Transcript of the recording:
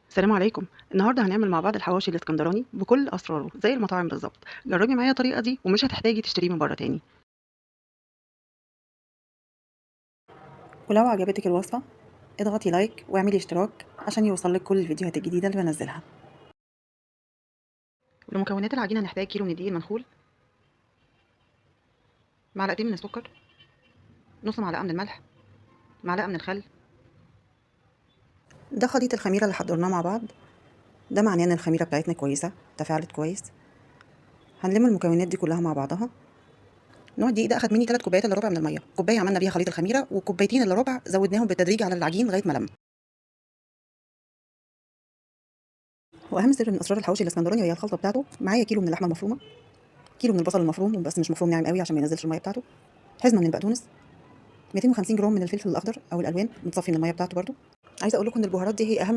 السلام عليكم. النهارده هنعمل مع بعض الحواوشي الاسكندراني بكل اسراره زي المطاعم بالظبط. جربي معايا الطريقه دي ومش هتحتاجي تشتريه من بره تاني. ولو عجبتك الوصفة اضغطي لايك واعملي اشتراك عشان يوصلك كل الفيديوهات الجديدة اللي بنزلها. لمكونات العجينه هنحتاج كيلو من الدقيق المنخول، معلقتين من السكر، نص معلقه من الملح، معلقه من الخل. ده خليط الخميرة اللي حضرناه مع بعض. ده معناه ان الخميرة بتاعتنا كويسة، تفاعلت كويس. هنلم المكونات دي كلها مع بعضها. نوع الدقيق ده اخد مني 3 كوبايات الا ربع من المية، كوباية عملنا بيها خليط الخميرة وكوبايتين الا ربع زودناهم بالتدريج على العجين لغاية ما لم. واهم سر من اسرار الحواوشي الاسكندراني وهي الخلطة بتاعته. معايا كيلو من اللحمة المفرومة، كيلو من البصل المفروم بس مش مفروم ناعم قوي عشان ما ينزلش المية بتاعته، حزمة من البقدونس، 250 جرام من الفلفل الاخضر او الالوان متصفي من المية بتاعته برضو. عايزه اقول لكم ان البهارات دي هي اهم